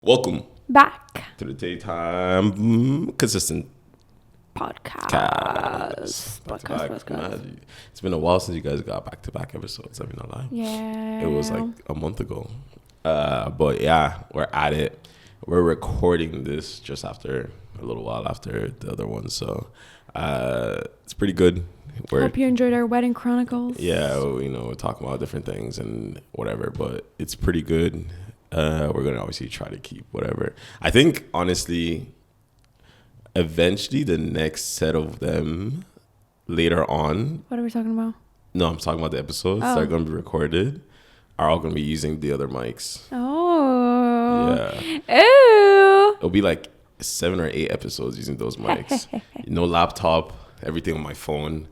Welcome back to the TAE Time consistent podcast. It's been a while since you guys got back-to-back episodes. I mean, not lying. Yeah, it was like a month ago. But yeah, we're at it. We're recording this just after a little while after the other one, so it's pretty good. Hope you enjoyed our wedding chronicles. Yeah, we're talking about different things and whatever, but it's pretty good. We're gonna obviously try to keep whatever. I think honestly, eventually the next set of them later on. What are we talking about? No, I'm talking about the episodes that are gonna be recorded are all gonna be using the other mics. Oh. Yeah. Ooh. It'll be like 7 or 8 episodes using those mics. No laptop, everything on my phone.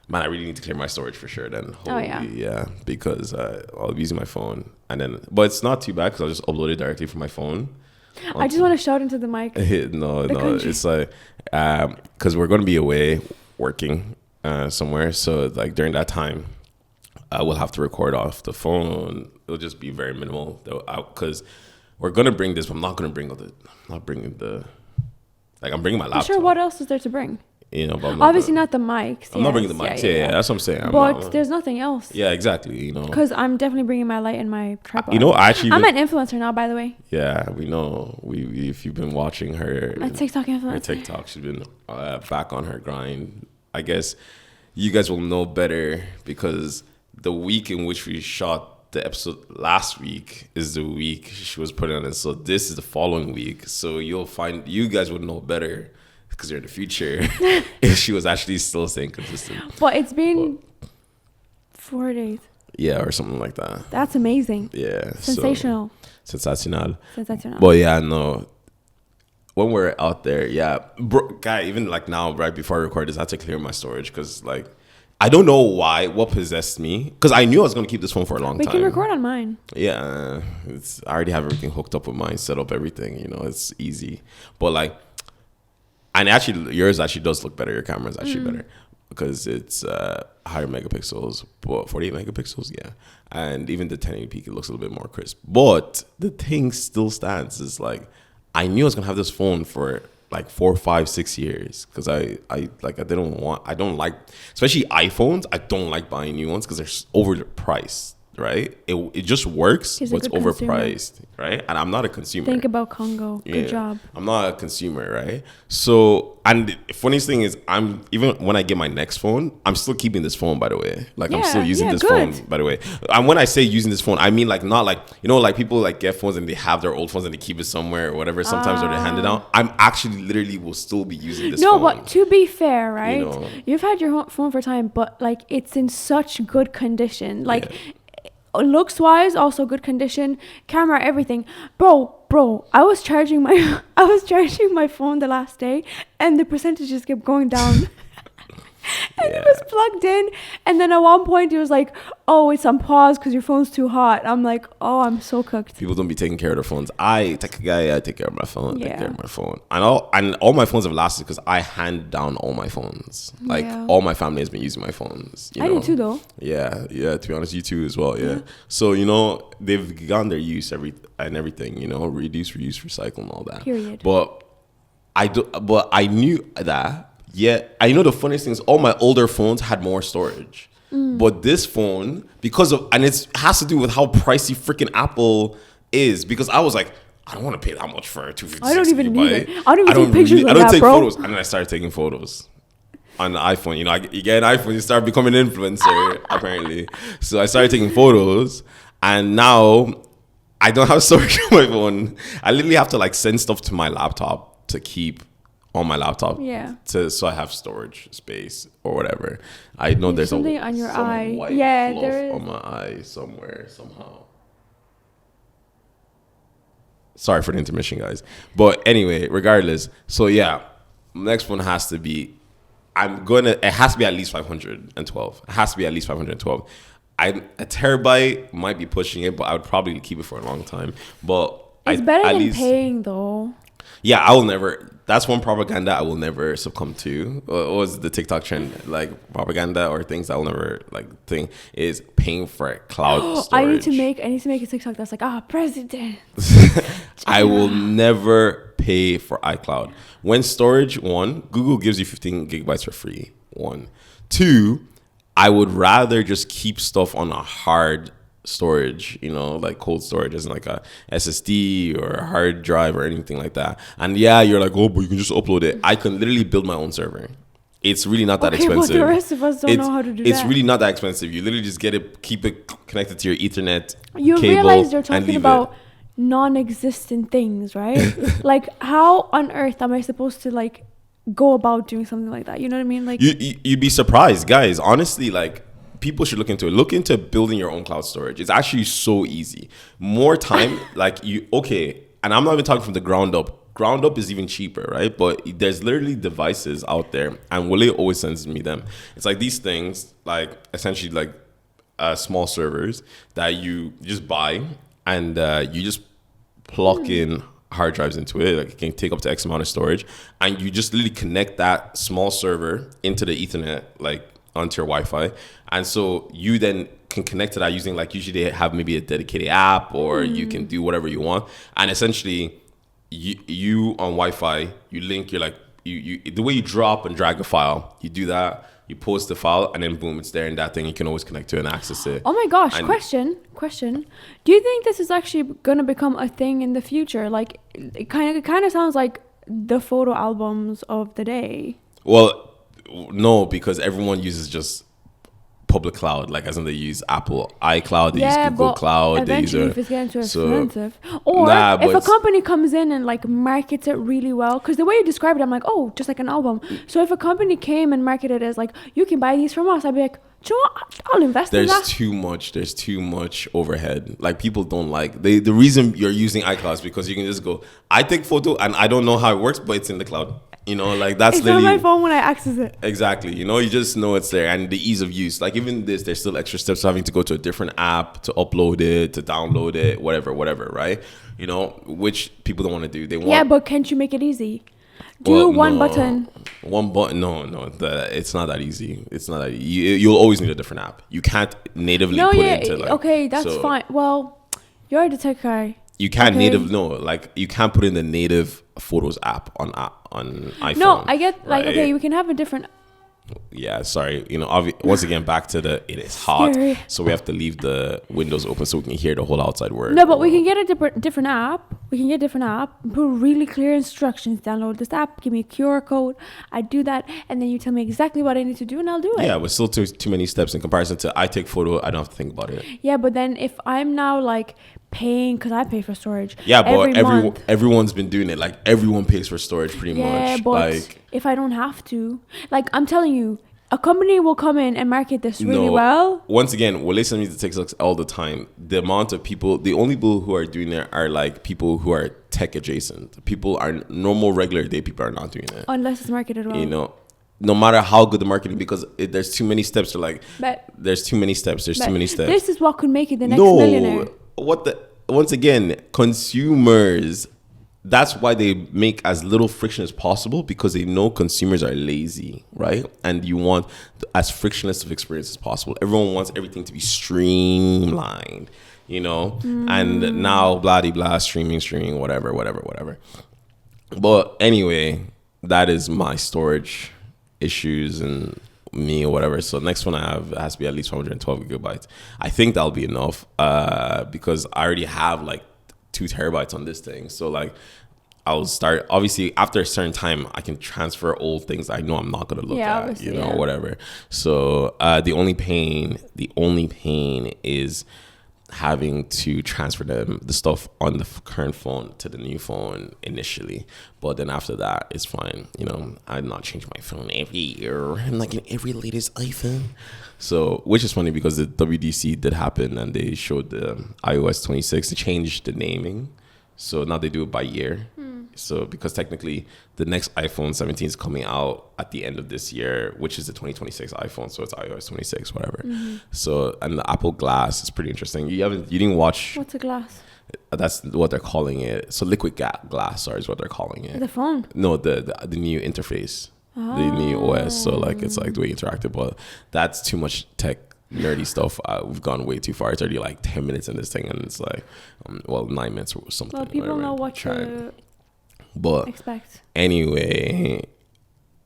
Man, I really need to clear my storage for sure then. Yeah, because I'll be using my phone. But it's not too bad because I'll just upload it directly from my phone. I just want to shout into the mic. No, it's like, because we're going to be away working somewhere. So like during that time, we'll have to record off the phone. It'll just be very minimal because we're going to bring this, but I'm not going to bring I'm bringing my laptop. Sure, what else is there to bring? But obviously not the mics. I'm not bringing the mics. Yeah, that's what I'm saying. But there's nothing else. Yeah, exactly. Because I'm definitely bringing my light and my tripod. I'm an influencer now, by the way. Yeah, we know. If you've been watching her, my TikTok influencer. Her TikTok, she's been back on her grind. I guess you guys will know better because the week in which we shot the episode last week is the week she was putting on it. So this is the following week. So you guys would know better. Because you're in the future, if she was actually still staying consistent. But it's been 4 days. Yeah, or something like that. That's amazing. Yeah. Sensational. Sensational. Sensational. But yeah, no. When we're out there, yeah. Guy, even like now, right before I record this, I had to clear my storage because like, I don't know what possessed me. Because I knew I was going to keep this phone for a long time. We can record on mine. Yeah. I already have everything hooked up with mine, set up everything, it's easy. But like, and actually, yours actually does look better. Your camera is actually better because it's higher megapixels, but 48 megapixels, yeah. And even the 1080p, it looks a little bit more crisp. But the thing still stands. Is like, I knew I was gonna have this phone for like 4, 5, 6 years because I don't like, especially iPhones. I don't like buying new ones because they're overpriced. Right, it just works, but it's overpriced, right? And I'm not a consumer. Think about Congo. Good job. I'm not a consumer, right? So, and the funniest thing is, even when I get my next phone, I'm still keeping this phone. By the way, like I'm still using this phone. By the way, and when I say using this phone, I mean like not like like people like get phones and they have their old phones and they keep it somewhere or whatever. Sometimes or they hand it out. I'm actually literally will still be using this. No, phone. But to be fair, right? You've had your phone for time, but like it's in such good condition, like. Yeah. Looks wise, also good condition, camera, everything. Bro, I was charging my phone the last day and the percentages kept going down. And it was plugged in, and then at one point it was like, oh, it's on pause because your phone's too hot. I'm like, oh, I'm so cooked. People don't be taking care of their phones. I take care of my phone. Take care of my phone. And all my phones have lasted because I hand down all my phones. Like all my family has been using my phones. I do too, though. Yeah. To be honest, you too as well. Yeah. So they've gotten their use everything. Reduce, reuse, recycle, and all that. Period. But I knew that. Yeah, I know the funniest thing is all my older phones had more storage. But this phone, and it has to do with how pricey freaking Apple is. Because I was like, I don't want to pay that much for a 256 I don't even need it. I don't even take pictures I don't take photos. And then I started taking photos on the iPhone. You get an iPhone, you start becoming an influencer, apparently. So I started taking photos. And now I don't have storage on my phone. I literally have to like send stuff to my laptop to keep on my laptop, so I have storage space or whatever. I know there's something on your eye. White there is on my eye somewhere somehow. Sorry for the intermission, guys. But anyway, regardless. So yeah, next one has to be. It has to be at least 512. It has to be at least 512. A terabyte might be pushing it, but I would probably keep it for a long time. But it's better than paying though. Yeah, I will never. That's one propaganda I will never succumb to. What was the TikTok trend? Like propaganda or things I will never think is paying for cloud storage. I need to make a TikTok that's like, president. I will never pay for iCloud. When storage, one, Google gives you 15 gigabytes for free. One. Two, I would rather just keep stuff on a hard storage, like cold storage, as in like a SSD or a hard drive or anything like that. And yeah, you're like, but you can just upload it. I can literally build my own server. It's really not that expensive. But the rest of us don't know how to do that. It's really not that expensive. You literally just keep it connected to your Ethernet you cable. You realize you're talking about non-existent things, right? Like, how on earth am I supposed to go about doing something like that? You know what I mean? Like, you'd be surprised, guys. Honestly, people should look into it. Look into building your own cloud storage. It's actually so easy. More time, and I'm not even talking from the ground up. Ground up is even cheaper, right? But there's literally devices out there, and Wale always sends me them. It's like these things, essentially small servers that you just buy, and you just plug in hard drives into it. It can take up to X amount of storage, and you just literally connect that small server into the Ethernet, onto your Wi-Fi, and so you then can connect to that using usually they have maybe a dedicated app, or you can do whatever you want, and essentially you on Wi-Fi you link your you the way you drop and drag a file, you do that, you post the file, and then boom, it's there in that thing. You can always connect to it and access it. Oh my gosh, question. Do you think this is actually going to become a thing in the future? It kind of sounds like the photo albums of the day. Well, no, because everyone uses just public cloud, as in they use Apple iCloud, they use Google Cloud. Eventually, if it's getting too expensive, or if a company comes in and markets it really well, because the way you described it, I'm like, just like an album. So if a company came and marketed it as you can buy these from us, I'd be like, do you know what? I'll invest in that. There's too much overhead. People don't the reason you're using iCloud is because you can just go, I take photo and I don't know how it works, but it's in the cloud. That's it's on my phone when I access it. Exactly. You just know it's there, and the ease of use. Even this, there's still extra steps, having to go to a different app to upload it, to download it, whatever, right? Which people don't want to do. They want. Yeah, but can't you make it easy? One button. One button. No, it's not that easy. It's not that easy. You'll always need a different app. You can't natively put it into okay, that's fine. Well, you're the tech guy. You can't you can't put in the native Photos app on iPhone. No, I get okay, we can have a different. Yeah, sorry. Once again, back to it is hot, scary. So we have to leave the windows open so we can hear the whole outside world. No, but we can get a different app. Put really clear instructions. Download this app. Give me a QR code. I do that, and then you tell me exactly what I need to do, and I'll do it. Yeah, but still too many steps in comparison to I take photo. I don't have to think about it. Yeah, but then if I'm now paying, because I pay for storage. Yeah, but everyone's been doing it. Everyone pays for storage pretty much. Yeah, but if I don't have to, I'm telling you, a company will come in and market this really well. Once again, we'll listen to TikToks all the time. The amount of people, the only people who are doing it are people who are tech adjacent. People are normal, regular day people are not doing it. Unless it's marketed well. No matter how good the marketing, because there's too many steps to there's too many steps. This is what could make you the next millionaire. Once again, consumers, that's why they make as little friction as possible, because they know consumers are lazy, right? And you want as frictionless of experience as possible. Everyone wants everything to be streamlined, and now blah, streaming, whatever. But anyway, that is my storage issues and me or whatever. So next one I have has to be at least 112 gigabytes. I think that'll be enough because I already have 2 terabytes on this thing. So I'll start, obviously after a certain time I can transfer old things I know I'm not going to look at, whatever. So the only pain is having to transfer the stuff on the current phone to the new phone initially, but then after that it's fine. I'm not changing my phone every year. I'm in every latest iPhone. So, which is funny because the WDC did happen and they showed the iOS 26 to change the naming. So now they do it by year. So because technically the next iPhone 17 is coming out at the end of this year, which is the 2026 iPhone. So it's iOS 26, whatever. So, and the Apple Glass is pretty interesting. You didn't watch. What's a glass? That's what they're calling it. So liquid glass, sorry, is what they're calling it. The phone? No, the new interface, the new OS. So like it's like the way interactive, but that's too much tech nerdy stuff. We've gone way too far. It's already like 10 minutes in this thing, and it's like, 9 minutes or something. Well, people know what to expect. Anyway,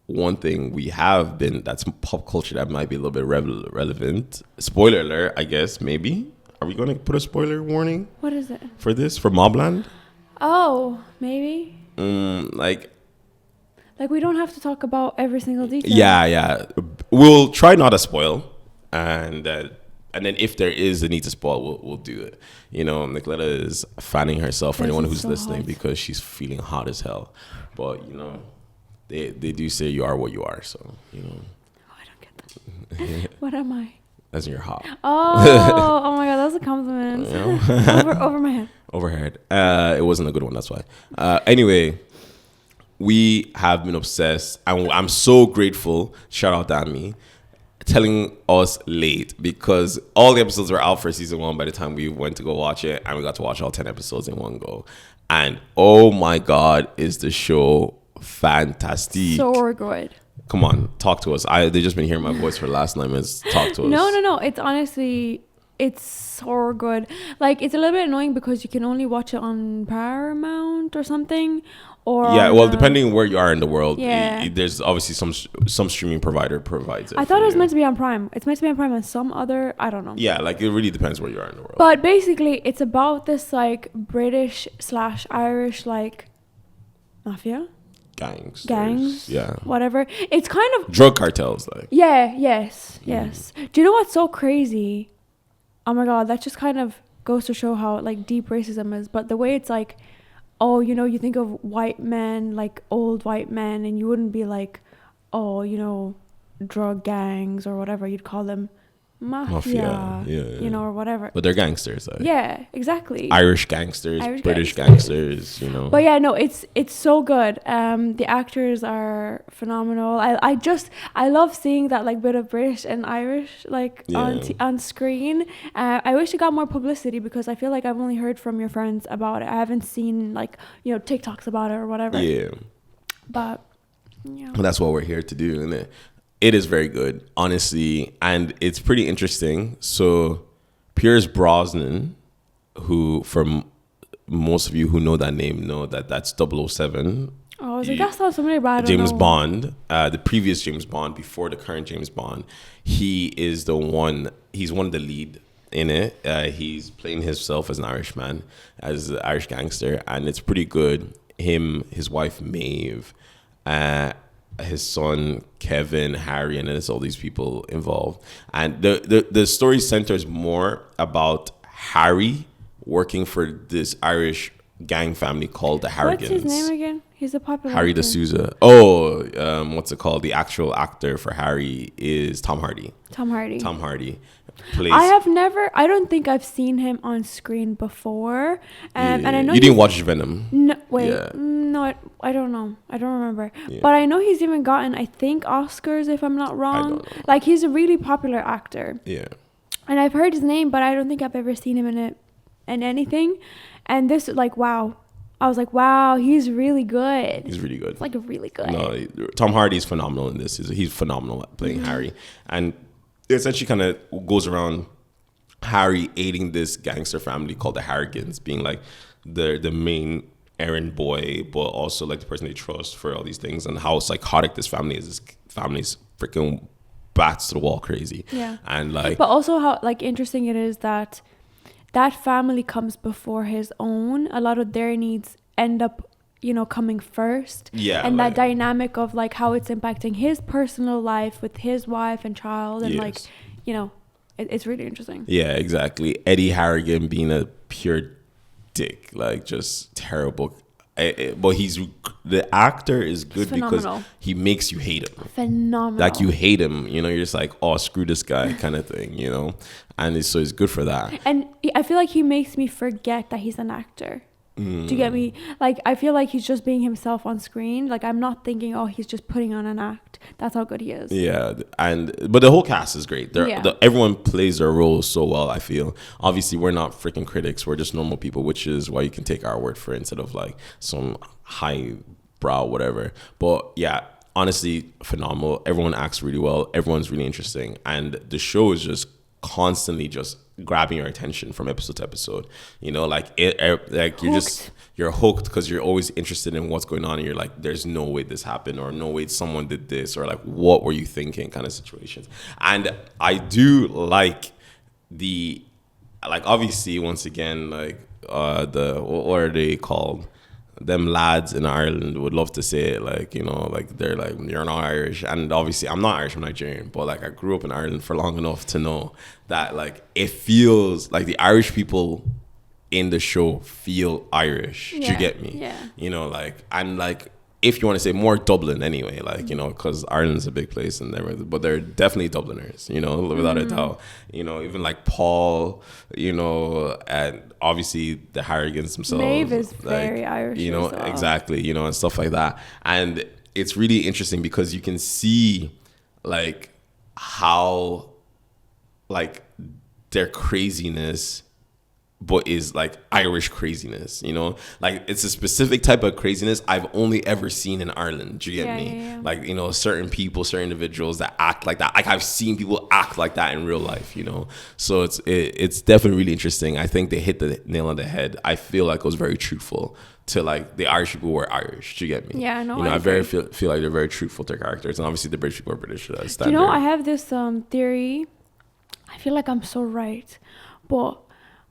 one thing we have been, that's pop culture that might be a little bit relevant. Spoiler alert, I guess, maybe. Are we going to put a spoiler warning? What is it? For this? For Mobland? Oh, maybe. Like we don't have to talk about every single detail. Yeah. We'll try not to spoil. And then if there is a need to spoil, we'll do it. You know, Nicoletta is fanning herself for anyone who's listening because she's feeling hot as hell. But, you know, they do say you are what you are. So, you know. Oh, I don't get that. What am I? As in you're hot. Oh my God, that's a compliment. You know? over my head. Overhead. It wasn't a good one, that's why. Anyway, we have been obsessed. I'm so grateful. Shout out Dami. Telling us late, because all the episodes were out for season 1 by the time we went to go watch it, and we got to watch all 10 episodes in one go. And oh my God, is the show fantastic. So good. Come on, talk to us. They've just been hearing my voice for the last 9 minutes. Talk to us. No. It's honestly, it's so good. Like, it's a little bit annoying because you can only watch it on Paramount or something. Or yeah, well, depending where you are in the world, yeah. There's obviously some streaming provider provides it. I thought it was meant to be on Prime. It's meant to be on Prime and some other, I don't know. Yeah, like it really depends where you are in the world. But basically, it's about this like British/Irish like mafia. Gangs, yeah, whatever. It's kind of drug cartels, like. Yeah, yes. Do you know what's so crazy? Oh my God, that just kind of goes to show how like deep racism is. But the way it's like, oh, you know, you think of white men, like old white men, and you wouldn't be like, oh, you know, drug gangs or whatever. You'd call them mafia. Yeah. You know, or whatever. But they're gangsters. Like. Yeah, exactly. Irish gangsters, British gangsters, you know. But yeah, no, it's so good. The actors are phenomenal. I love seeing that like bit of British and Irish like on screen. I wish it got more publicity because I feel like I've only heard from your friends about it. I haven't seen like, you know, TikToks about it or whatever. Yeah. But yeah. Well, that's what we're here to do, isn't it? It is very good, honestly, and it's pretty interesting. So, Pierce Brosnan, who, for most of you who know that name, know that that's 007. Oh, I was like, that's not somebody bad. James Bond, the previous James Bond, before the current James Bond. He's one of the lead in it. He's playing himself as an Irishman, as an Irish gangster, and it's pretty good. Him, his wife Maeve, his son Kevin, Harry, and then there's all these people involved. And the story centers more about Harry working for this Irish gang family called the Harrigans. What's his name again? He's a popular Harry actor. D'Souza. Oh, what's it called? The actual actor for Harry is Tom Hardy. Tom Hardy plays. I don't think I've seen him on screen before. And I know you didn't watch Venom. No, wait. Yeah. No, I don't know. I don't remember. Yeah. But I know he's even gotten, I think, Oscars, if I'm not wrong. I don't know. Like, he's a really popular actor. Yeah. And I've heard his name, but I don't think I've ever seen him in anything. And this, like, wow. I was like, wow, he's really good. He's really good. It's like really good. No, Tom Hardy's phenomenal in this. He's phenomenal at playing Harry. And it essentially kind of goes around Harry aiding this gangster family called the Harrigans, being like the main errand boy, but also like the person they trust for all these things, and how psychotic this family is. This family's freaking bats to the wall crazy. Yeah. And like, but also how like interesting it is that family comes before his own. A lot of their needs end up, you know, coming first. Yeah. And that dynamic of like how it's impacting his personal life with his wife and child, and like, you know, it's really interesting. Yeah, exactly. Eddie Harrigan being a pure dick, like just terrible. But the actor is good because he makes you hate him. Phenomenal. Like you hate him, you know, you're just like, oh, screw this guy kind of thing, you know. And so it's good for that. And I feel like he makes me forget that he's an actor. Do you get me? Like, I feel like he's just being himself on screen. Like, I'm not thinking, oh, he's just putting on an act. That's how good he is. Yeah, but the whole cast is great. Everyone plays their roles so well, I feel. Obviously, we're not freaking critics. We're just normal people, which is why you can take our word for it instead of like some high brow whatever. But yeah, honestly, phenomenal. Everyone acts really well. Everyone's really interesting. And the show is just constantly just grabbing your attention from episode to episode. You know, like you're hooked because you're always interested in what's going on, and you're like, there's no way this happened, or no way someone did this, or like, what were you thinking, kind of situations. And I do like obviously, once again, like what are they called, them lads in Ireland would love to say it, like, you know, like they're like, you're not Irish. And obviously I'm not Irish, I'm Nigerian, but like I grew up in Ireland for long enough to know that like it feels like the Irish people in the show feel Irish. Do you get me? Yeah. You know, like, and like, if you want to say more Dublin anyway, like, you know, because Ireland's a big place and everything, but they're definitely Dubliners, you know, without a doubt. You know, even like Paul, you know, and obviously the Harrigans themselves. Maeve is like, very Irish. You know, exactly, you know, and stuff like that. And it's really interesting because you can see like how like their craziness but is like Irish craziness, you know? Like, it's a specific type of craziness I've only ever seen in Ireland. Do you get me? Yeah. Like, you know, certain people, certain individuals that act like that. Like, I've seen people act like that in real life, you know? So it's definitely really interesting. I think they hit the nail on the head. I feel like it was very truthful to, like, the Irish people were Irish. Do you get me? Yeah, no, you know, I feel like they're very truthful to their characters. And obviously the British people are British. Do you know, I have this theory. I feel like I'm so right. But...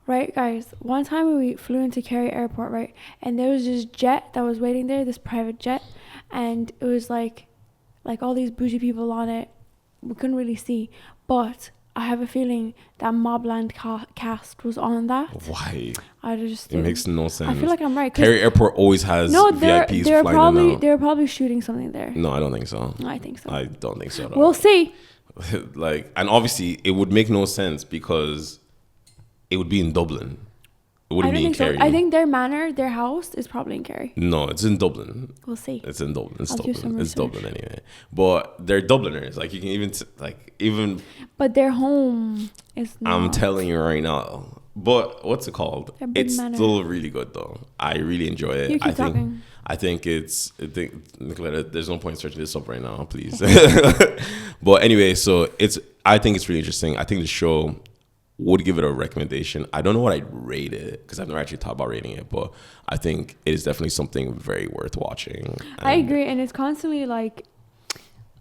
right, guys, one time we flew into Kerry Airport, right, and there was this jet that was waiting there, this private jet, and it was like all these bougie people on it. We couldn't really see, but I have a feeling that Mobland cast was on that. Why? It makes no sense. I feel like I'm right. Kerry Airport always has VIPs flying in and out. They were probably shooting something there. No, I don't think so. I think so. I don't think so at all. We'll see. Like, and obviously it would make no sense because it would be in Dublin. It wouldn't be in Kerry. So. I think their house is probably in Kerry. No, it's in Dublin. We'll see. It's in Dublin. It's Dublin anyway. But they're Dubliners. Like, you can even But their home is not. I'm telling you right now. But what's it called? It's still really good though. I really enjoy it. You keep talking. I think Nicoletta, there's no point searching this up right now, please. But anyway, so I think it's really interesting. I think the show would give it a recommendation. I don't know what I'd rate it because I've never actually thought about rating it, but I think it is definitely something very worth watching. I agree, and it's constantly like,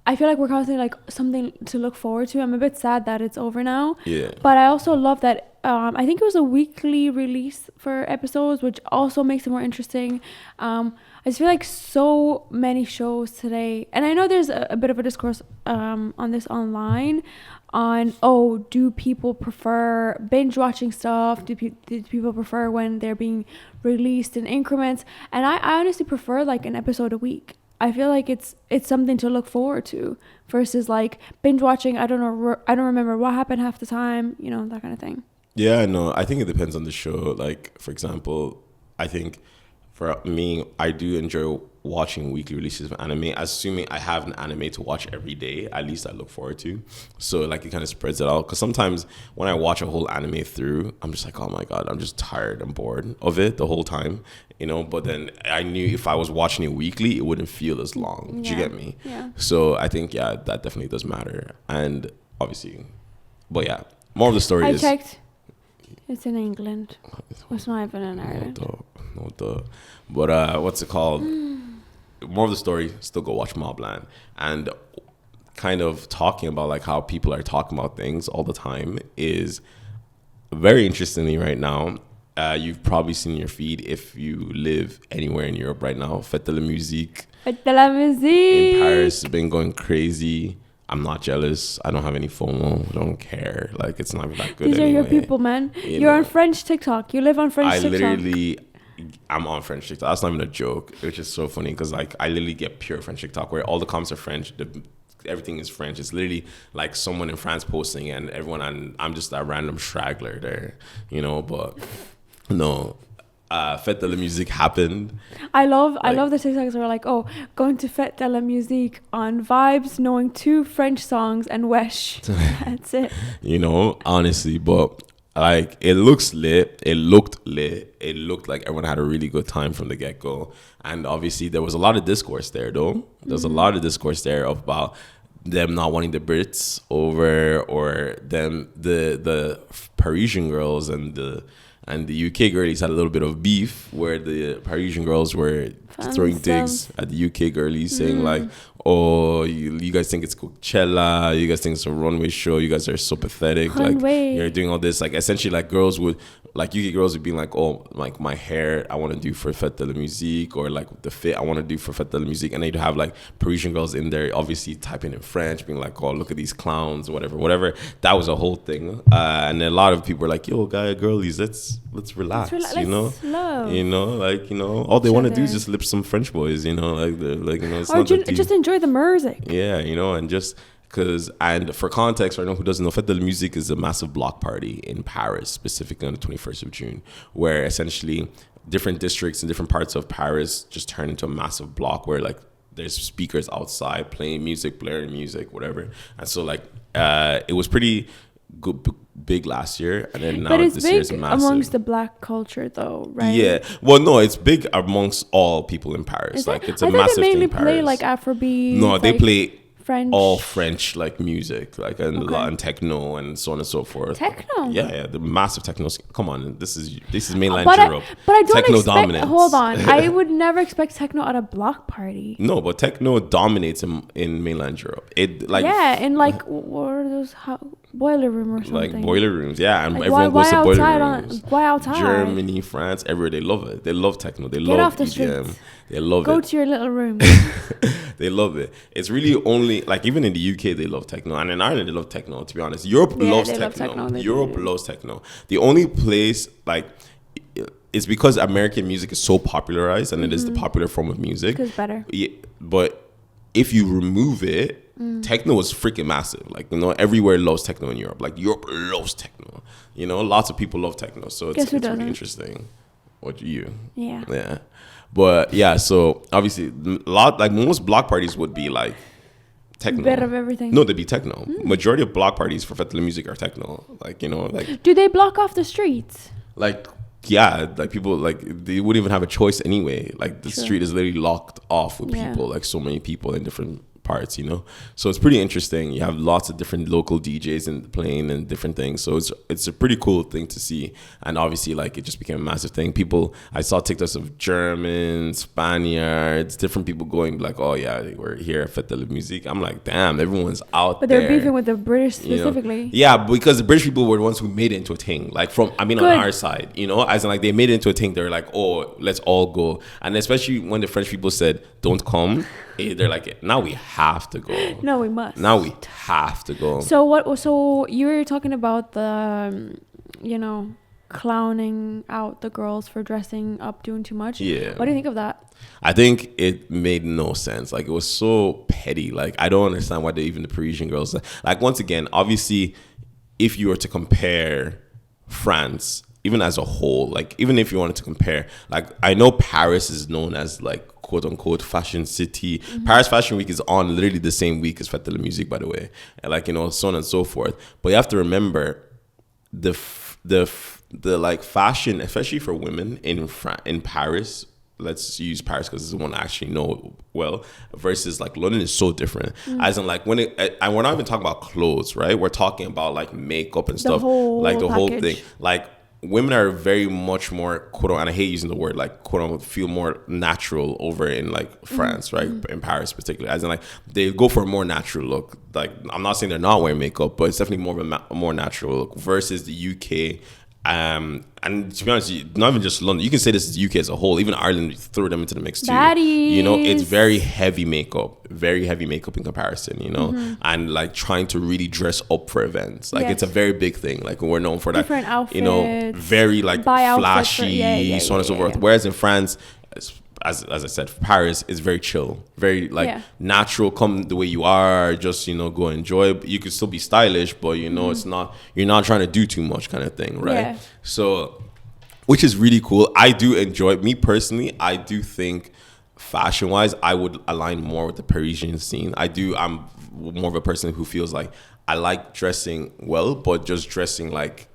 I feel like we're constantly like something to look forward to. I'm a bit sad that it's over now. Yeah. But I also love that I think it was a weekly release for episodes, which also makes it more interesting. I just feel like so many shows today, and I know there's a bit of a discourse on this online, on do people prefer binge watching stuff? Do people prefer when they're being released in increments? And I honestly prefer like an episode a week. I feel like it's something to look forward to versus like binge watching. I don't remember what happened half the time, you know, that kind of thing. Yeah, no, I think it depends on the show. Like, for example, I think for me, I do enjoy watching weekly releases of anime, assuming I have an anime to watch every day, at least I look forward to. So like it kind of spreads it out. Because sometimes when I watch a whole anime through, I'm just like, oh my God, I'm just tired and bored of it the whole time, you know. But then I knew if I was watching it weekly, it wouldn't feel as long. Yeah. Do you get me? Yeah. So I think, yeah, that definitely does matter. And obviously, but yeah, more of the story is... I checked. It's in England. It's not even in Ireland. No duh. But what's it called? More of the story, still go watch Mobland. And kind of talking about like how people are talking about things all the time is very interestingly right now. You've probably seen your feed if you live anywhere in Europe right now. Fête de la Musique. Fête de la Musique. In Paris has been going crazy. I'm not jealous. I don't have any FOMO. I don't care. Like, it's not even that good. These anyway. are your people, man. You're on French TikTok. You live on French TikTok. I'm on French TikTok. That's not even a joke. Which is so funny because like I literally get pure French TikTok where all the comments are French. Everything is French. It's literally like someone in France posting and everyone, and I'm just that random straggler there, you know. But no, Fête de la Musique happened. I love the TikToks where like, oh, going to Fête de la Musique on vibes, knowing 2 French songs and wesh. That's it. You know, honestly, but like it looks lit. It looked lit. It looked like everyone had a really good time from the get-go. And obviously there was a lot of discourse there though. There's a lot of discourse there about them not wanting the Brits over, or them the Parisian girls and the UK girlies had a little bit of beef, where the Parisian girls were throwing digs at the UK girlies, saying like, oh, you guys think it's Coachella, you guys think it's a runway show, you guys are so pathetic, like you're doing all this, like essentially like girls would, like UK girls would be like, oh, like my hair I want to do for Fête de la Musique, or like the fit I want to do for Fête de la Musique, and they'd have like Parisian girls in there obviously typing in French, being like, oh, look at these clowns, whatever. That was a whole thing, and a lot of people were like, yo, girlies, let's relax, you know, love. You know, like, you know, all they want to do is just lip some French boys, you know, like they're like, you know, it's or not just enjoy the music. Yeah, you know, and just because, and for context, for anyone who doesn't know, Fête de la Musique is a massive block party in Paris, specifically on the 21st of June, where essentially different districts in different parts of Paris just turn into a massive block where like there's speakers outside playing music, blaring music, whatever. And so like it was pretty good, big last year, and then now but it's this big year's massive amongst the black culture though, right? Yeah, well, no, it's big amongst all people in Paris. Like it's a massive thing. I think they mainly play like Afrobeat. No, they play French. All French like music, like and techno and so on and so forth. Techno. Yeah, the massive techno. Come on, this is mainland Europe. But I don't techno expect. dominance. Hold on, I would never expect techno at a block party. No, but techno dominates in mainland Europe. It like in like what are those boiler room or something? Like boiler rooms, yeah, and like everyone goes to boiler rooms. Why outside? Germany, France, everywhere they love it. They love techno. They Get love off the EDM. Streets. They love Go it. to your little room. They love it. It's really only like even in the UK they love techno, and in Ireland they love techno. To be honest, Europe loves techno. Europe loves techno. The only place like it's because American music is so popularized, and it is the popular form of music. It's better. Yeah, but if you remove it, techno is freaking massive. Like, you know, everywhere loves techno in Europe. Like Europe loves techno. You know, lots of people love techno, so it's really interesting. What you? Yeah. But yeah, so obviously, like most block parties would be like techno. Bit of everything. No, they'd be techno. Majority of block parties for Fête de la Musique are techno. Like, you know, like. Do they block off the streets? Like, yeah, like people, like they wouldn't even have a choice anyway. Like the street is literally locked off with people, like so many people in different parts, you know. So it's pretty interesting. You have lots of different local DJs and playing and different things. So it's a pretty cool thing to see. And obviously, like it just became a massive thing. People, I saw TikToks of Germans, Spaniards, different people going like, "Oh yeah, we're here at Fête de la Musique." I'm like, damn, everyone's out but there. But they're beefing with the British specifically. You know? Yeah, because the British people were the ones who made it into a thing. Like on our side, you know, as in like they made it into a thing. They're like, "Oh, let's all go." And especially when the French people said, "Don't come." They're like, now we have to go. No, we must. Now we have to go. So you were talking about the, you know, clowning out the girls for dressing up, doing too much. Yeah. What do you think of that? I think it made no sense. Like it was so petty. Like I don't understand why even the Parisian girls. Like once again, obviously, if you were to compare France, even as a whole, like even if you wanted to compare, like I know Paris is known as like quote unquote fashion city. Paris Fashion Week is on literally the same week as Fête de la Musique, by the way, and like, you know, so on and so forth. But you have to remember the like fashion, especially for women in Paris. Let's use Paris because it's the one I actually know well. Versus like London is so different. As in like and we're not even talking about clothes, right? We're talking about like makeup and stuff, like the whole thing, like. Women are very much more quote unquote, and I hate using the word like quote unquote, feel more natural over in like France, right? In Paris particularly, as in like they go for a more natural look. Like I'm not saying they're not wearing makeup, but it's definitely more of a more natural look versus the UK. And to be honest, not even just London. You can say this is the UK as a whole. Even Ireland threw them into the mix too. Baddies. You know, it's very heavy makeup in comparison. You know, and like trying to really dress up for events. Like it's a very big thing. Like we're known for different that. Outfits, you know, very like flashy, so on and so forth. Whereas in France, as I said, Paris is very chill, very like natural. Come the way you are, just, you know, go enjoy. You could still be stylish, but you know, it's not. You're not trying to do too much, kind of thing, right? So which is really cool. I do enjoy it. Me personally, I do think fashion wise, I would align more with the Parisian scene. I'm more of a person who feels like I like dressing well, but just dressing like,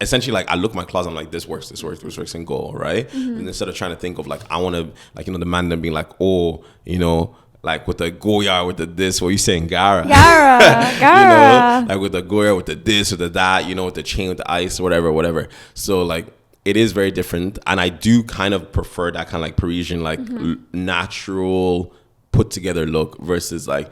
essentially, like I look at my closet, I'm like, this works, and go, right? And instead of trying to think of like, I want to, like, the man then being like, oh, like with the Goya, with the this, what are you saying, Gara, like with the Goya, with the this, or the that, with the chain, with the ice, whatever. So like, it is very different, and I do kind of prefer that kind of like Parisian, like natural, put together look versus like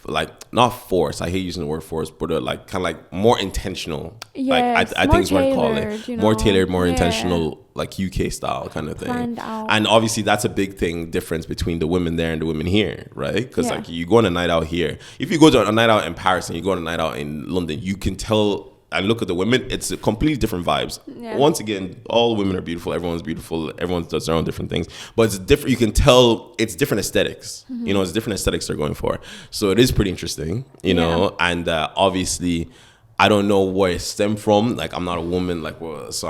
like not force. I hate using the word force, but like kind of like more intentional. Yes, like I think is what I call it. You know? More tailored, more intentional, like UK style kind of thing. Planned out. And obviously that's a big difference between the women there and the women here, right? Because like you go on a night out here, if you go to a night out in Paris and you go on a night out in London, you can tell. And look at the women, it's a completely different vibes. Yeah. Once again, all women are beautiful. Everyone's beautiful. Everyone does their own different things. But it's different. You can tell it's different aesthetics. It's different aesthetics they're going for. So it is pretty interesting, you know. And obviously, I don't know where it stemmed from. Like, I'm not a woman. Like, so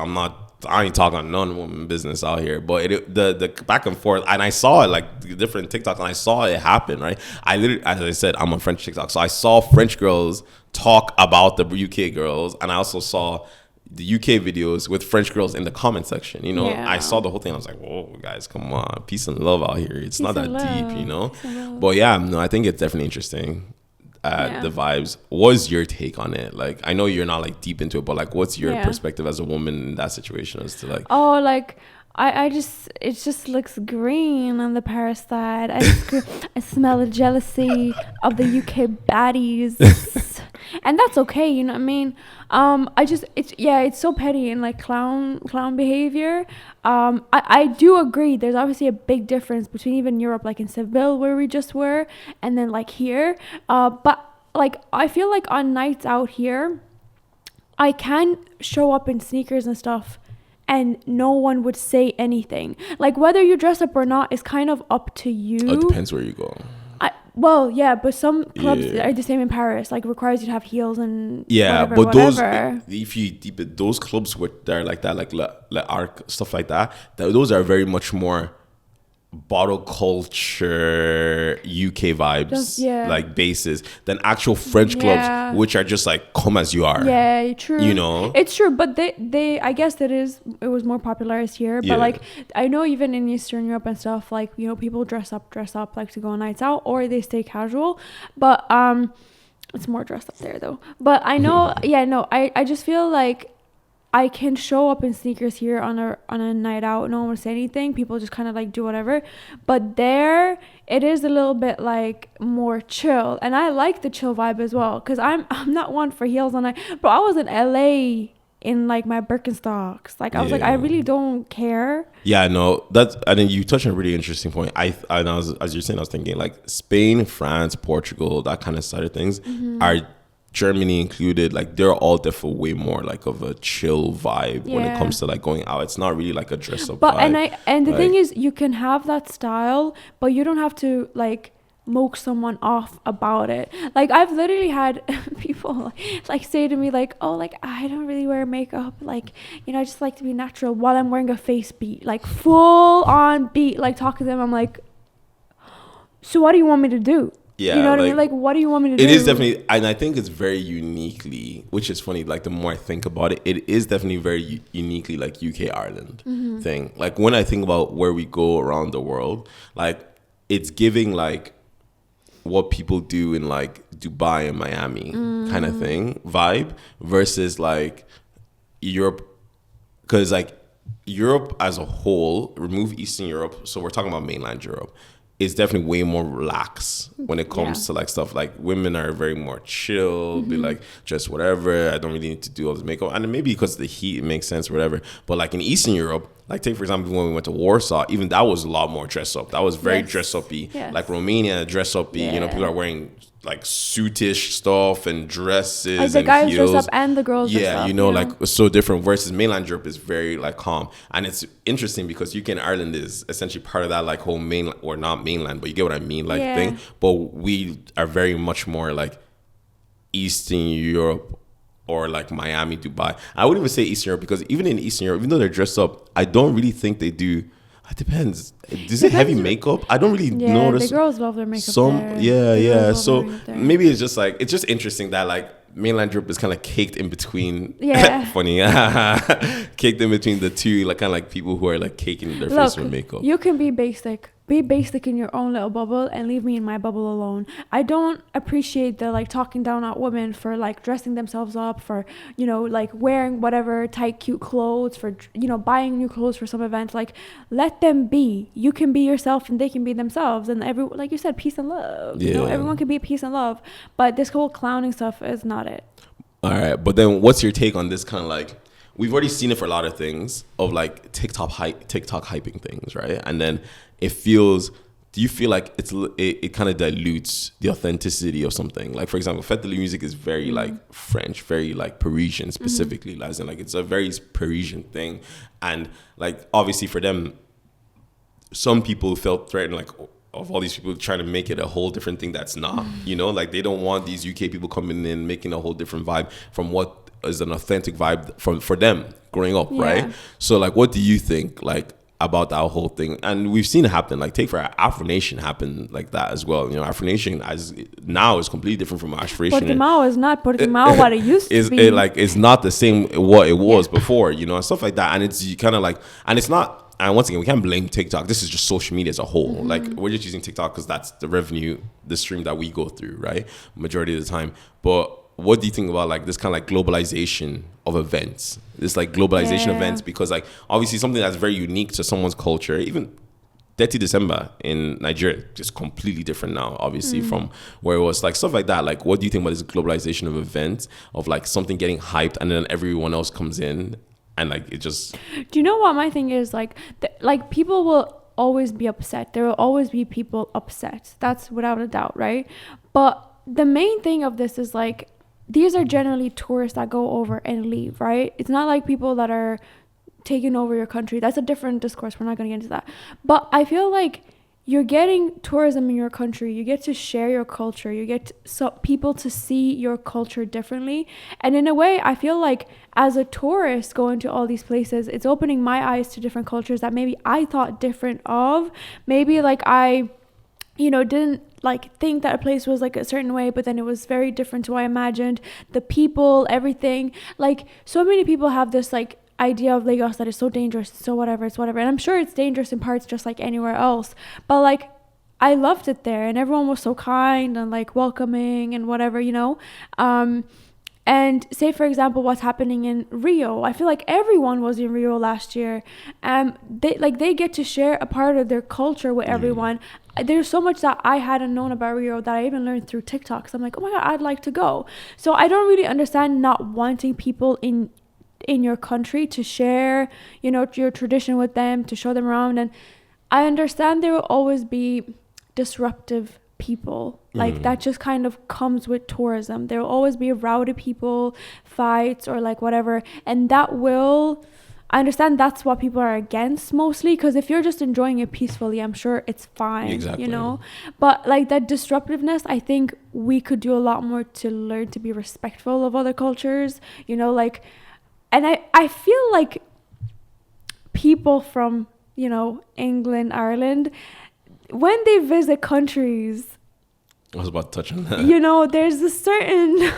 I ain't talking non-woman business out here. But the back and forth, and I saw it like different TikToks, and I saw it happen, right? I literally, as I said, I'm on French TikTok. So I saw French girls talk about the UK girls, and I also saw the UK videos with French girls in the comment section. I saw the whole thing. I was like, whoa, guys, come on, peace and love out here. It's not that deep, But yeah, no, I think it's definitely interesting. The vibes. What's your take on it? Like, I know you're not like deep into it, but like, what's your perspective as a woman in that situation as to like? Oh, like it just looks green on the Paris side. I smell the jealousy of the UK baddies, and that's okay. You know what I mean? It's so petty and like clown behavior. I do agree. There's obviously a big difference between even Europe, like in Seville where we just were, and then like here. But like I feel like on nights out here, I can show up in sneakers and stuff, and no one would say anything. Like, whether you dress up or not is kind of up to you. It depends where you go. But some clubs are the same in Paris. Like, requires you to have heels and whatever. If you deep it, those clubs that are like that, like Le Arc, stuff like that, those are very much more bottle culture UK vibes, like bases, than actual French clubs, which are just like come as you are. Yeah, true. It's true, but they I guess it was more popularized here. But like I know even in Eastern Europe and stuff, like people dress up like to go on nights out, or they stay casual. But it's more dressed up there though. But I know, I just feel like I can show up in sneakers here on a night out. No one will say anything. People just kind of like do whatever. But there, it is a little bit like more chill, and I like the chill vibe as well. Cause I'm not one for heels on night. Bro, I was in LA in like my Birkenstocks. Like I was like, I really don't care. Yeah, no, I think you touched on a really interesting point. As you're saying, I was thinking like Spain, France, Portugal, that kind of side of things are. Germany included, like they're all definitely way more like of a chill vibe when it comes to like going out. It's not really like a dress up vibe. And the thing is, you can have that style, but you don't have to like moke someone off about it. Like I've literally had people like say to me like, oh, like I don't really wear makeup, like I just like to be natural while I'm wearing a face beat, like full on beat, like talking to them. I'm like, so what do you want me to do? Yeah, you know what I mean? Like, what do you want me to do? It is definitely, and I think it's very uniquely, which is funny, like, the more I think about it, it is definitely very uniquely, like, UK-Ireland thing. Like, when I think about where we go around the world, like, it's giving, like, what people do in, like, Dubai and Miami kind of thing, vibe, versus, like, Europe. Because, like, Europe as a whole, remove Eastern Europe, so we're talking about mainland Europe, it's definitely way more relaxed when it comes to like stuff. Like women are very more chill, be like just whatever. I don't really need to do all this makeup, and maybe because of the heat, it makes sense, whatever. But like in Eastern Europe, like take for example when we went to Warsaw, even that was a lot more dress up. That was very dress up-y. Like Romania, dress up-y. People are wearing like suitish stuff and dresses, like the and guys heels. Dress up and the girls dress up, like it's so different versus mainland Europe is very like calm. And it's interesting because UK and Ireland is essentially part of that like whole mainland, or not mainland, but you get what I mean, like thing. But we are very much more like Eastern Europe or like Miami, Dubai. I wouldn't even say Eastern Europe, because even in Eastern Europe, even though they're dressed up, I don't really think they do. It depends. Is it heavy makeup? I don't really notice. The girls love their makeup. So maybe it's just like, it's just interesting that like mainland Europe is kind of caked in between. Yeah. Funny. Caked in between the two, like kind of like people who are like caking their face with makeup. You can be basic. Be basic in your own little bubble and leave me in my bubble alone. I don't appreciate the like talking down at women for like dressing themselves up, for, you know, like wearing whatever tight, cute clothes, for, you know, buying new clothes for some event. Like, let them be. You can be yourself and they can be themselves. And like you said, peace and love. Yeah. You know, everyone can be peace and love. But this whole clowning stuff is not it. All right. But then what's your take on this kind of like, we've already seen it for a lot of things of like TikTok hyping things, right? And then it feels, do you feel like it kind of dilutes the authenticity of something? Like, for example, Fête, Musique is very like French, very like Parisian specifically, as in like it's a very Parisian thing. And like obviously for them, some people felt threatened, like, of all these people trying to make it a whole different thing that's not, you know, like they don't want these UK people coming in making a whole different vibe from what is an authentic vibe for them growing up, right? So like, what do you think like about that whole thing? And we've seen it happen, like take for Afro Nation happen like that as well. You know, Afro Nation now is completely different from Afro Nation. Portimao is not Portimao what it used to be. It's not the same what it was before, you know, and stuff like that. And it's kind of like, and it's not, and once again, we can't blame TikTok. This is just social media as a whole. Like, we're just using TikTok because that's the revenue, the stream that we go through, right? Majority of the time. But what do you think about like this kind of like globalization of events? This like globalization events, because like obviously something that's very unique to someone's culture, even 30 December in Nigeria, just completely different now, obviously, from where it was, like stuff like that. Like, what do you think about this globalization of events, of like something getting hyped and then everyone else comes in? And like it just. Do you know what my thing is? Like people will always be upset. There will always be people upset. That's without a doubt, right? But the main thing of this is like, these are generally tourists that go over and leave, right? It's not like people that are taking over your country. That's a different discourse. We're not going to get into that. But I feel like you're getting tourism in your country. You get to share your culture. You get people to see your culture differently. And in a way, I feel like as a tourist going to all these places, it's opening my eyes to different cultures that maybe I thought different of. Maybe like I, you know, didn't like think that a place was like a certain way, but then it was very different to what I imagined. The people, everything. Like so many people have this like idea of Lagos that is so dangerous, so whatever, it's whatever. And I'm sure it's dangerous in parts just like anywhere else. But like I loved it there and everyone was so kind and like welcoming and whatever, you know. And say for example what's happening in Rio, I feel like everyone was in Rio last year. They get to share a part of their culture with everyone. There's so much that I hadn't known about Rio that I even learned through TikTok. So I'm like, oh my god, I'd like to go. So I don't really understand not wanting people in your country to share, you know, your tradition with them, to show them around. And I understand there will always be disruptive people. Like that just kind of comes with tourism. There will always be rowdy people, fights or like whatever. And I understand that's what people are against mostly, because if you're just enjoying it peacefully, I'm sure it's fine, you know. But like that disruptiveness, I think we could do a lot more to learn to be respectful of other cultures, you know, like. And I feel like people from, you know, England, Ireland, when they visit countries, I was about to touch on that. You know, there's a certain.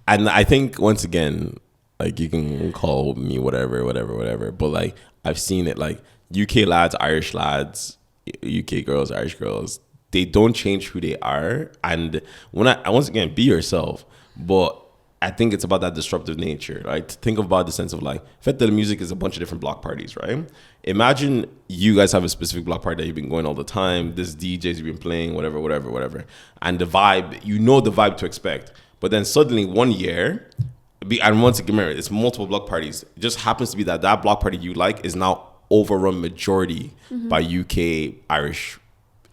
And I think once again, like you can call me whatever, but like I've seen it, like UK lads, Irish lads, UK girls, Irish girls, they don't change who they are. And once again, be yourself, but I think it's about that disruptive nature, right? Think about the sense of like, Fête de Musique is a bunch of different block parties, right? Imagine you guys have a specific block party that you've been going all the time. This DJs you've been playing, whatever. And the vibe, you know the vibe to expect. But then suddenly one year, and once again, it's multiple block parties. It just happens to be that block party you like is now overrun majority by UK, Irish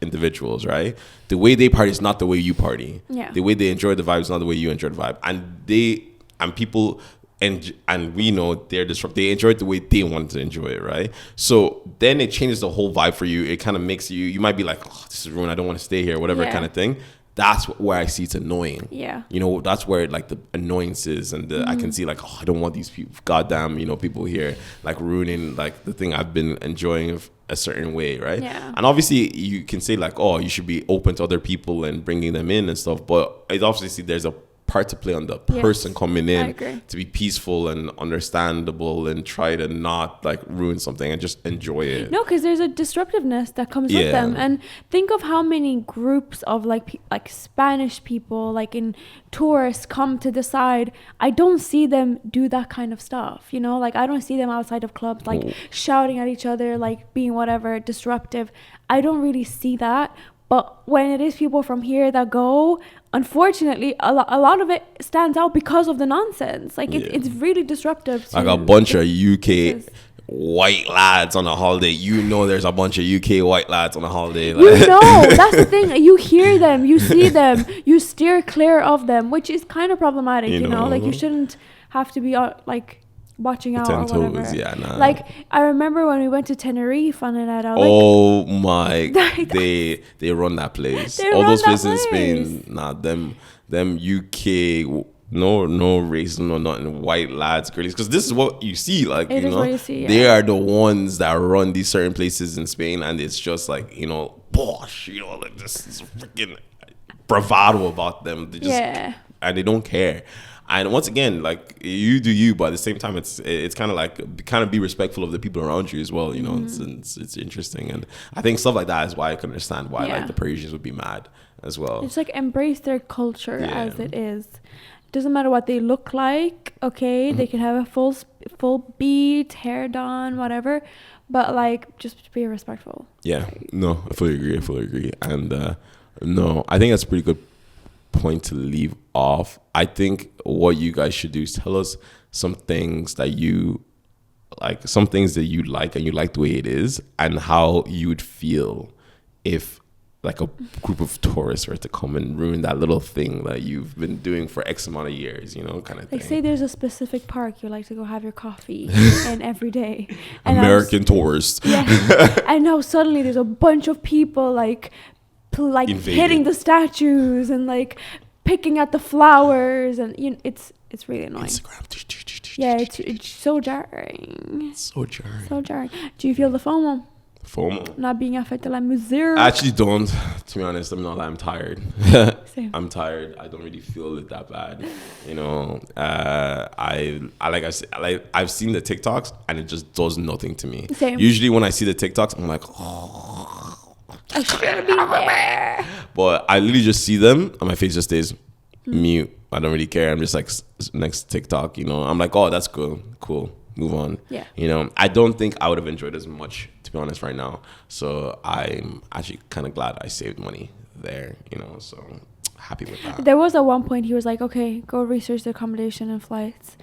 individuals, right? The way they party is not the way you party. Yeah. The way they enjoy the vibe is not the way you enjoy the vibe. And people and we know they're disrupt. They enjoy it the way they want to enjoy it, right? So then it changes the whole vibe for you. It kind of makes you might be like, oh, this is ruined. I don't want to stay here, whatever kind of thing. that's where I see it's annoying. Yeah. You know, that's where like the annoyance is, and I can see like, oh, I don't want these people, goddamn, you know, people here like ruining like the thing I've been enjoying a certain way, right? Yeah. And obviously you can say like, oh, you should be open to other people and bringing them in and stuff, but it's obviously there's a part to play on the person coming in to be peaceful and understandable and try to not like ruin something and just enjoy it. No, because there's a disruptiveness that comes with them. And think of how many groups of like Spanish people, like in tourists, come to the side. I don't see them do that kind of stuff, you know, like I don't see them outside of clubs like shouting at each other, like being whatever disruptive. I don't really see that. But when it is people from here that go, unfortunately, a lot of it stands out because of the nonsense. Like, it's really disruptive. Like a bunch of UK white lads on a holiday. You know there's a bunch of UK white lads on a holiday. Like. You know, that's the thing. You hear them, you see them, you steer clear of them, which is kind of problematic, you know? Like, you shouldn't have to be, like... watching out or whatever. Yeah, nah. Like I remember when we went to Tenerife on a night out. Oh my! they run that place. All those places in Spain. Nah, them UK. No racism or nothing. White lads, girlies. Because this is what you see. Like you know, they are the ones that run these certain places in Spain, and it's just like you know, bosh. You know, like this is freaking bravado about them. They just and they don't care. And once again, like you do you, but at the same time, it's kind of like be respectful of the people around you as well. You know, it's interesting, and I think stuff like that is why I can understand why like the Parisians would be mad as well. It's like embrace their culture as it is. It doesn't matter what they look like. Okay, they can have a full beat, hair done, whatever, but like just be respectful. Yeah, no, I fully agree, and no, I think that's a pretty good point to leave off. I think what you guys should do is tell us some things that you like, some things that you like and you like the way it is, and how you would feel if like a group of tourists were to come and ruin that little thing that you've been doing for X amount of years, you know, kind of thing. Like say there's a specific park you like to go have your coffee in every day. And American tourists. Yeah. And now suddenly there's a bunch of people like hitting the statues and like picking at the flowers, and you know, it's really annoying. Instagram. Yeah, it's so jarring. So jarring. Do you feel the FOMO? Not being à Fête de la Musique? I actually don't. To be honest, I'm tired. Same. I'm tired. I don't really feel it that bad. You know, I like I said, I've seen the TikToks and it just does nothing to me. Same. Usually when I see the TikToks, I'm like, oh. I should be there. But I literally just see them and my face just stays mute. I don't really care. I'm just like, next TikTok, you know. I'm like, oh, that's cool. Move on. Yeah. You know, I don't think I would have enjoyed as much, to be honest, right now. So I'm actually kind of glad I saved money there, you know. So happy with that. There was at one point he was like, okay, go research the accommodation and flights.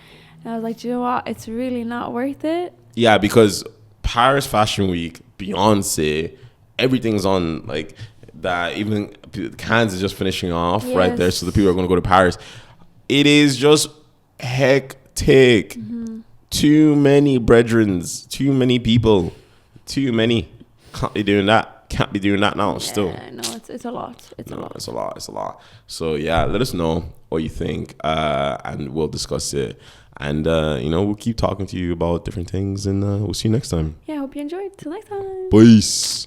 And I was like, do you know what? It's really not worth it. Yeah, because Paris Fashion Week, Beyonce, everything's on like that. Even Cannes is just finishing off right there, so the people are going to go to Paris. It is just hectic. Too many brethrens, too many people, too many. Can't be doing that now. Still, no, it's a lot. It's a lot. So yeah, let us know what you think, and we'll discuss it. And you know, we'll keep talking to you about different things, and we'll see you next time. Yeah, I hope you enjoyed. Till next time. Peace.